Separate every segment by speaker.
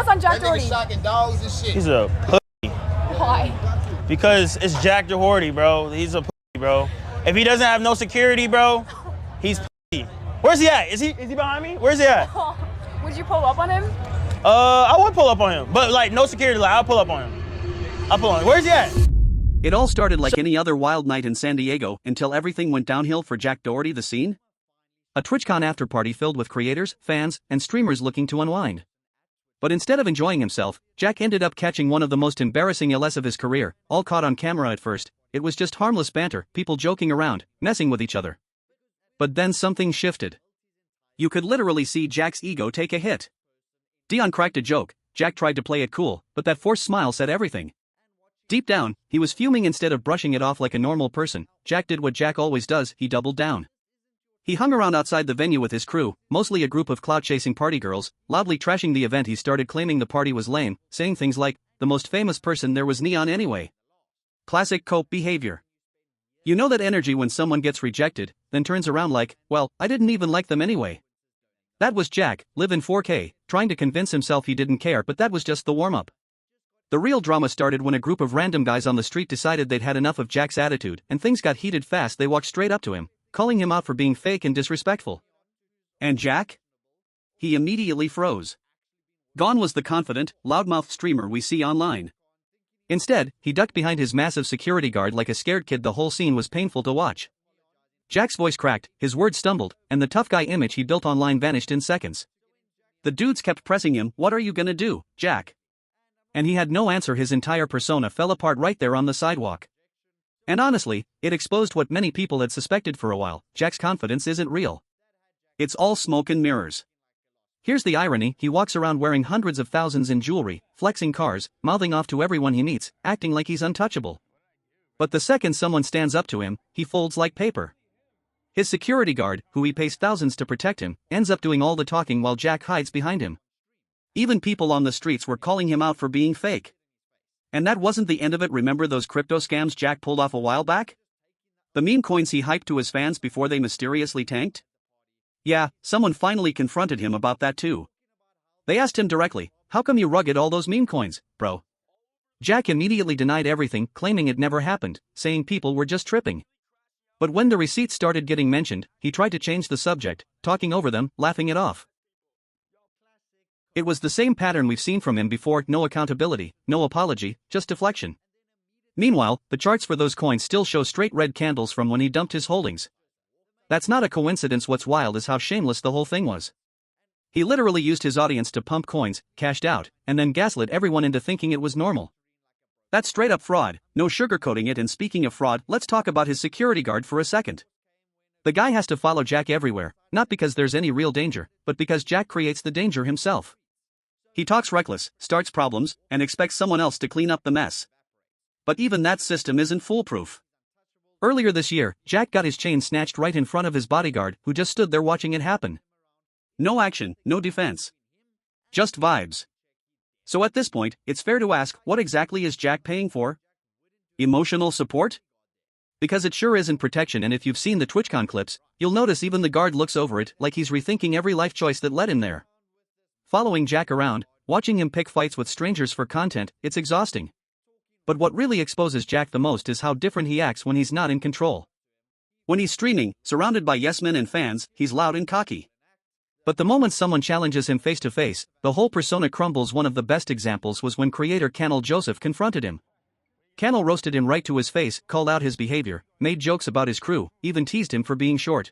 Speaker 1: thoughts on Jack Doherty?
Speaker 2: Shocking dogs and shit.
Speaker 3: He's a pussy.
Speaker 1: Why?
Speaker 3: Because it's Jack Doherty, bro. He's a pussy, bro. If he doesn't have no security, bro, he's pussy. Where's he at? Is he behind me? Where's he at?
Speaker 1: Would you pull up on him?
Speaker 3: I would pull up on him, but like no security, like I'll pull up on him. I'll pull on him. Where's he at?
Speaker 4: It all started like any other wild night in San Diego until everything went downhill for Jack Doherty. The scene? A TwitchCon afterparty filled with creators, fans, and streamers looking to unwind. But instead of enjoying himself, Jack ended up catching one of the most embarrassing LS of his career, all caught on camera at first. It was just harmless banter, people joking around, messing with each other. But then something shifted. You could literally see Jack's ego take a hit. Dion cracked a joke, Jack tried to play it cool, but that forced smile said everything. Deep down, he was fuming. Instead of brushing it off like a normal person, Jack did what Jack always does, he doubled down. He hung around outside the venue with his crew, mostly a group of clout-chasing party girls, loudly trashing the event. He started claiming the party was lame, saying things like, "The most famous person there was Neon anyway." Classic cope behavior. You know that energy when someone gets rejected, then turns around like, "Well, I didn't even like them anyway." That was Jack, live in 4K, trying to convince himself he didn't care, but that was just the warm-up. The real drama started when a group of random guys on the street decided they'd had enough of Jack's attitude, and things got heated fast. They walked straight up to him, calling him out for being fake and disrespectful. And Jack? He immediately froze. Gone was the confident, loudmouth streamer we see online. Instead, he ducked behind his massive security guard like a scared kid. The whole scene was painful to watch. Jack's voice cracked, his words stumbled, and the tough guy image he built online vanished in seconds. The dudes kept pressing him, "What are you gonna do, Jack?" And he had no answer. His entire persona fell apart right there on the sidewalk. And honestly, it exposed what many people had suspected for a while: Jack's confidence isn't real. It's all smoke and mirrors. Here's the irony: he walks around wearing hundreds of thousands in jewelry, flexing cars, mouthing off to everyone he meets, acting like he's untouchable. But the second someone stands up to him, he folds like paper. His security guard, who he pays thousands to protect him, ends up doing all the talking while Jack hides behind him. Even people on the streets were calling him out for being fake. And that wasn't the end of it. Remember those crypto scams Jack pulled off a while back? The meme coins he hyped to his fans before they mysteriously tanked? Yeah, someone finally confronted him about that too. They asked him directly, "How come you rugged all those meme coins, bro?" Jack immediately denied everything, claiming it never happened, saying people were just tripping. But when the receipts started getting mentioned, he tried to change the subject, talking over them, laughing it off. It was the same pattern we've seen from him before: no accountability, no apology, just deflection. Meanwhile, the charts for those coins still show straight red candles from when he dumped his holdings. That's not a coincidence. What's wild is how shameless the whole thing was. He literally used his audience to pump coins, cashed out, and then gaslit everyone into thinking it was normal. That's straight up fraud, no sugarcoating it. And speaking of fraud, let's talk about his security guard for a second. The guy has to follow Jack everywhere, not because there's any real danger, but because Jack creates the danger himself. He talks reckless, starts problems, and expects someone else to clean up the mess. But even that system isn't foolproof. Earlier this year, Jack got his chain snatched right in front of his bodyguard, who just stood there watching it happen. No action, no defense. Just vibes. So at this point, it's fair to ask, what exactly is Jack paying for? Emotional support? Because it sure isn't protection. And if you've seen the TwitchCon clips, you'll notice even the guard looks over it, like he's rethinking every life choice that led him there. Following Jack around, watching him pick fights with strangers for content, it's exhausting. But what really exposes Jack the most is how different he acts when he's not in control. When he's streaming, surrounded by yes-men and fans, he's loud and cocky. But the moment someone challenges him face to face, the whole persona crumbles. One of the best examples was when creator Cannel Joseph confronted him. Cannel roasted him right to his face, called out his behavior, made jokes about his crew, even teased him for being short.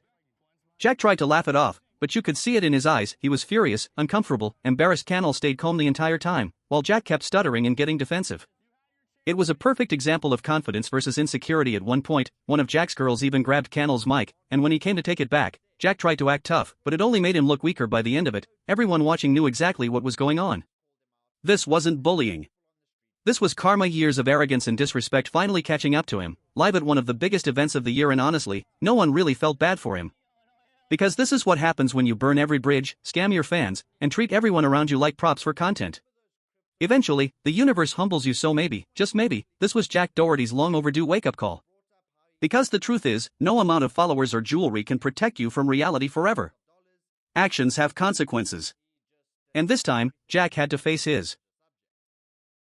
Speaker 4: Jack tried to laugh it off, but you could see it in his eyes. He was furious, uncomfortable, embarrassed. Cannel stayed calm the entire time, while Jack kept stuttering and getting defensive. It was a perfect example of confidence versus insecurity. At one point, one of Jack's girls even grabbed Cannel's mic, and when he came to take it back, Jack tried to act tough, but it only made him look weaker. By the end of it, everyone watching knew exactly what was going on. This wasn't bullying. This was karma. Years of arrogance and disrespect finally catching up to him, live at one of the biggest events of the year. And honestly, no one really felt bad for him. Because this is what happens when you burn every bridge, scam your fans, and treat everyone around you like props for content. Eventually, the universe humbles you. So maybe, just maybe, this was Jack Doherty's long overdue wake-up call. Because the truth is, no amount of followers or jewelry can protect you from reality forever. Actions have consequences. And this time, Jack had to face his